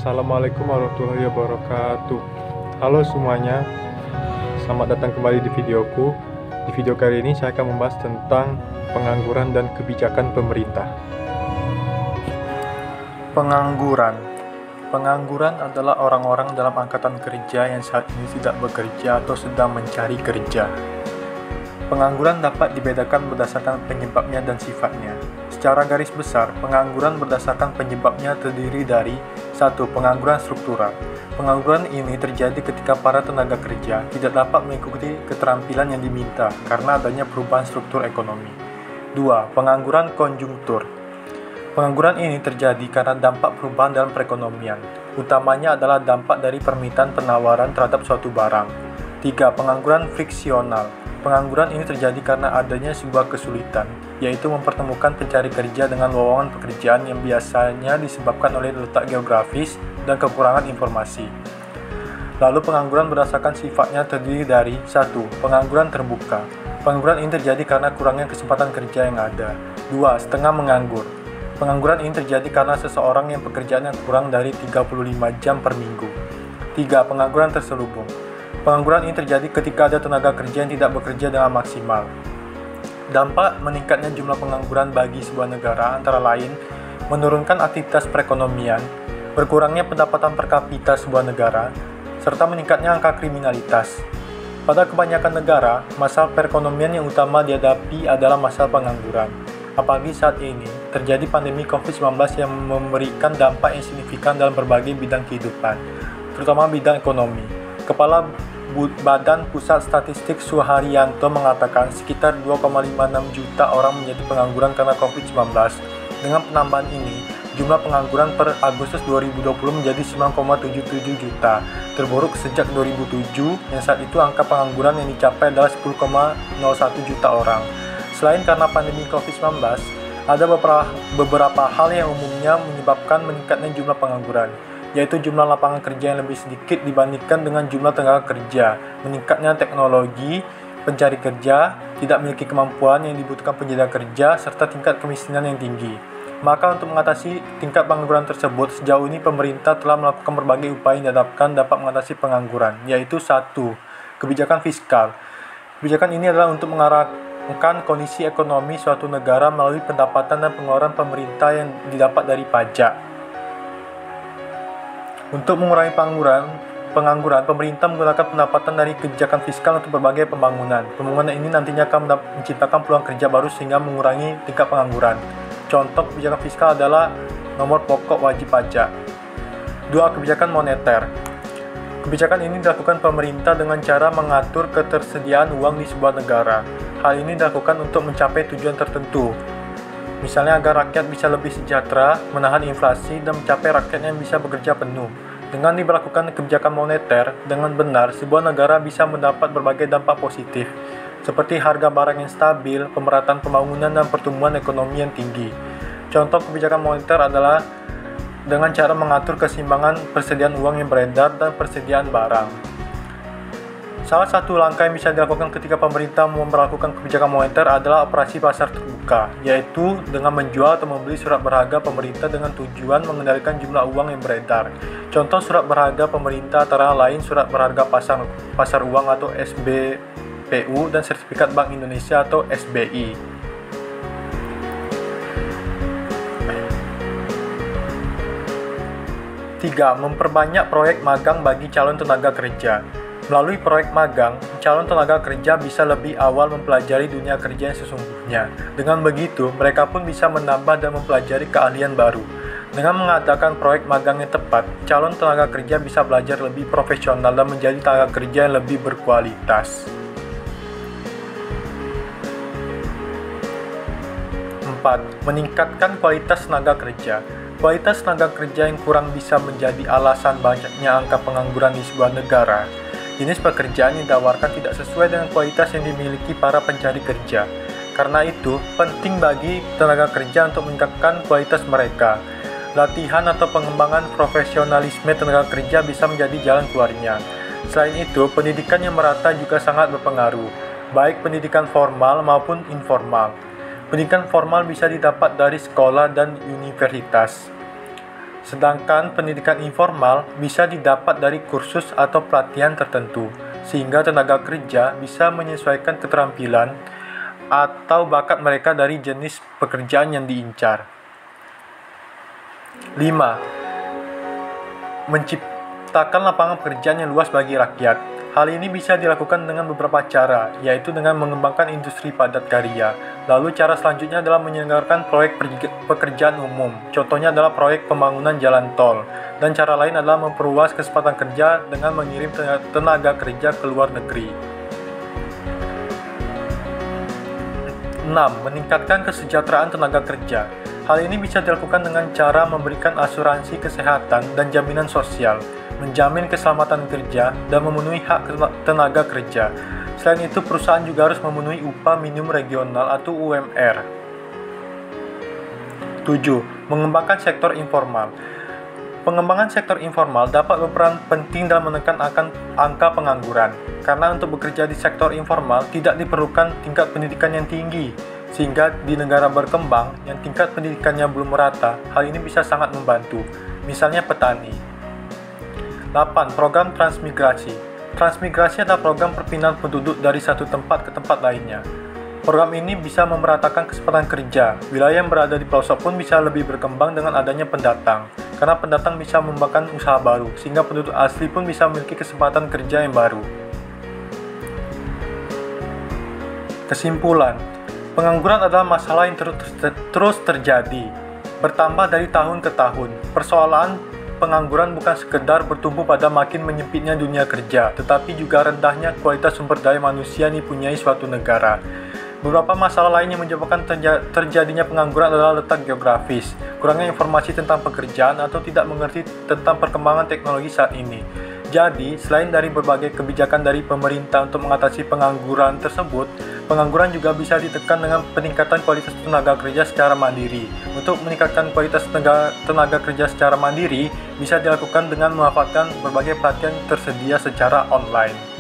Assalamualaikum warahmatullahi wabarakatuh. Halo semuanya, selamat datang kembali di videoku. Di video kali ini saya akan membahas tentang pengangguran dan kebijakan pemerintah. Pengangguran adalah orang-orang dalam angkatan kerja yang saat ini tidak bekerja atau sedang mencari kerja. Pengangguran dapat dibedakan berdasarkan penyebabnya dan sifatnya. Secara garis besar, pengangguran berdasarkan penyebabnya terdiri dari 1. Pengangguran struktural. Pengangguran ini terjadi ketika para tenaga kerja tidak dapat mengikuti keterampilan yang diminta karena adanya perubahan struktur ekonomi. 2. Pengangguran konjungtur. Pengangguran ini terjadi karena dampak perubahan dalam perekonomian. Utamanya adalah dampak dari permintaan penawaran terhadap suatu barang. 3. Pengangguran friksional. Pengangguran ini terjadi karena adanya sebuah kesulitan, yaitu mempertemukan pencari kerja dengan lowongan pekerjaan yang biasanya disebabkan oleh letak geografis dan kekurangan informasi. Lalu pengangguran berdasarkan sifatnya terdiri dari 1. Pengangguran terbuka. Pengangguran ini terjadi karena kurangnya kesempatan kerja yang ada. 2. Setengah menganggur. Pengangguran ini terjadi karena seseorang yang pekerjaannya kurang dari 35 jam per minggu. 3. Pengangguran terselubung. Pengangguran ini terjadi ketika ada tenaga kerja yang tidak bekerja dengan maksimal. Dampak meningkatnya jumlah pengangguran bagi sebuah negara antara lain menurunkan aktivitas perekonomian, berkurangnya pendapatan per kapita sebuah negara, serta meningkatnya angka kriminalitas. Pada kebanyakan negara, masalah perekonomian yang utama dihadapi adalah masalah pengangguran. Apalagi saat ini, terjadi pandemi COVID-19 yang memberikan dampak yang signifikan dalam berbagai bidang kehidupan, terutama bidang ekonomi. Kepala Badan Pusat Statistik Suharyanto mengatakan sekitar 2,56 juta orang menjadi pengangguran karena COVID-19. Dengan penambahan ini, jumlah pengangguran per Agustus 2020 menjadi 9,77 juta, terburuk sejak 2007, yang saat itu angka pengangguran yang dicapai adalah 10,01 juta orang. Selain karena pandemi COVID-19, ada beberapa hal yang umumnya menyebabkan meningkatnya jumlah pengangguran, yaitu jumlah lapangan kerja yang lebih sedikit dibandingkan dengan jumlah tenaga kerja, meningkatnya teknologi, pencari kerja, tidak memiliki kemampuan yang dibutuhkan penyedia kerja, serta tingkat kemiskinan yang tinggi. Maka untuk mengatasi tingkat pengangguran tersebut, sejauh ini pemerintah telah melakukan berbagai upaya yang dapat mengatasi pengangguran, yaitu 1. Kebijakan fiskal. Kebijakan ini adalah untuk mengarahkan kondisi ekonomi suatu negara melalui pendapatan dan pengeluaran pemerintah yang didapat dari pajak. Untuk mengurangi pengangguran, pemerintah menggunakan pendapatan dari kebijakan fiskal untuk berbagai pembangunan. Pembangunan ini nantinya akan menciptakan peluang kerja baru sehingga mengurangi tingkat pengangguran. Contoh kebijakan fiskal adalah nomor pokok wajib pajak. 2. Kebijakan moneter. Kebijakan ini dilakukan pemerintah dengan cara mengatur ketersediaan uang di sebuah negara. Hal ini dilakukan untuk mencapai tujuan tertentu. Misalnya agar rakyat bisa lebih sejahtera, menahan inflasi, dan mencapai rakyat yang bisa bekerja penuh. Dengan diberlakukan kebijakan moneter dengan benar, sebuah negara bisa mendapat berbagai dampak positif, seperti harga barang yang stabil, pemerataan pembangunan, dan pertumbuhan ekonomi yang tinggi. Contoh kebijakan moneter adalah dengan cara mengatur keseimbangan persediaan uang yang beredar dan persediaan barang. Salah satu langkah yang bisa dilakukan ketika pemerintah memperlakukan kebijakan moneter adalah operasi pasar terbuka, yaitu dengan menjual atau membeli surat berharga pemerintah dengan tujuan mengendalikan jumlah uang yang beredar. Contoh surat berharga pemerintah antara lain surat berharga pasar uang atau SBPU dan sertifikat Bank Indonesia atau SBI. Tiga, memperbanyak proyek magang bagi calon tenaga kerja. Melalui proyek magang, calon tenaga kerja bisa lebih awal mempelajari dunia kerja yang sesungguhnya. Dengan begitu, mereka pun bisa menambah dan mempelajari keahlian baru. Dengan mengadakan proyek magang yang tepat, calon tenaga kerja bisa belajar lebih profesional dan menjadi tenaga kerja yang lebih berkualitas. 4. Meningkatkan kualitas tenaga kerja. Kualitas tenaga kerja yang kurang bisa menjadi alasan banyaknya angka pengangguran di sebuah negara. Jenis pekerjaan yang ditawarkan tidak sesuai dengan kualitas yang dimiliki para pencari kerja. Karena itu, penting bagi tenaga kerja untuk meningkatkan kualitas mereka. Latihan atau pengembangan profesionalisme tenaga kerja bisa menjadi jalan keluarnya. Selain itu, pendidikan yang merata juga sangat berpengaruh, baik pendidikan formal maupun informal. Pendidikan formal bisa didapat dari sekolah dan universitas. Sedangkan pendidikan informal bisa didapat dari kursus atau pelatihan tertentu, sehingga tenaga kerja bisa menyesuaikan keterampilan atau bakat mereka dari jenis pekerjaan yang diincar. 5. Menciptakan lapangan pekerjaan yang luas bagi rakyat. Hal ini bisa dilakukan dengan beberapa cara, yaitu dengan mengembangkan industri padat karya. Lalu cara selanjutnya adalah menyelenggarakan proyek pekerjaan umum. Contohnya adalah proyek pembangunan jalan tol. Dan cara lain adalah memperluas kesempatan kerja dengan mengirim tenaga kerja ke luar negeri. 6. Meningkatkan kesejahteraan tenaga kerja. Hal ini bisa dilakukan dengan cara memberikan asuransi kesehatan dan jaminan sosial, menjamin keselamatan kerja, dan memenuhi hak tenaga kerja. Selain itu, perusahaan juga harus memenuhi upah minimum regional atau UMR. 7. Mengembangkan sektor informal. Pengembangan sektor informal dapat berperan penting dalam menekan angka pengangguran, karena untuk bekerja di sektor informal tidak diperlukan tingkat pendidikan yang tinggi, sehingga di negara berkembang yang tingkat pendidikannya belum merata, hal ini bisa sangat membantu, misalnya petani. 8. Program transmigrasi. Transmigrasi adalah program perpindahan penduduk dari satu tempat ke tempat lainnya. Program ini bisa memeratakan kesempatan kerja. Wilayah yang berada di pelosok pun bisa lebih berkembang dengan adanya pendatang, karena pendatang bisa mengembangkan usaha baru, sehingga penduduk asli pun bisa memiliki kesempatan kerja yang baru. Kesimpulan, pengangguran adalah masalah yang terus terjadi, bertambah dari tahun ke tahun. Persoalan pengangguran bukan sekedar bertumbuh pada makin menyempitnya dunia kerja, tetapi juga rendahnya kualitas sumber daya manusia yang dipunyai suatu negara. Beberapa masalah lain yang menyebabkan terjadinya pengangguran adalah letak geografis, kurangnya informasi tentang pekerjaan, atau tidak mengerti tentang perkembangan teknologi saat ini. Jadi, selain dari berbagai kebijakan dari pemerintah untuk mengatasi pengangguran tersebut, pengangguran juga bisa ditekan dengan peningkatan kualitas tenaga kerja secara mandiri. Untuk meningkatkan kualitas tenaga kerja secara mandiri, bisa dilakukan dengan memanfaatkan berbagai pelatihan tersedia secara online.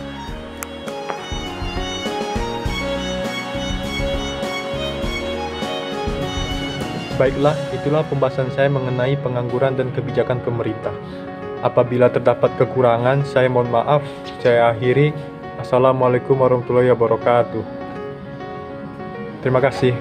Baiklah, itulah pembahasan saya mengenai pengangguran dan kebijakan pemerintah. Apabila terdapat kekurangan, saya mohon maaf. Saya akhiri. Assalamualaikum warahmatullahi wabarakatuh. Terima kasih.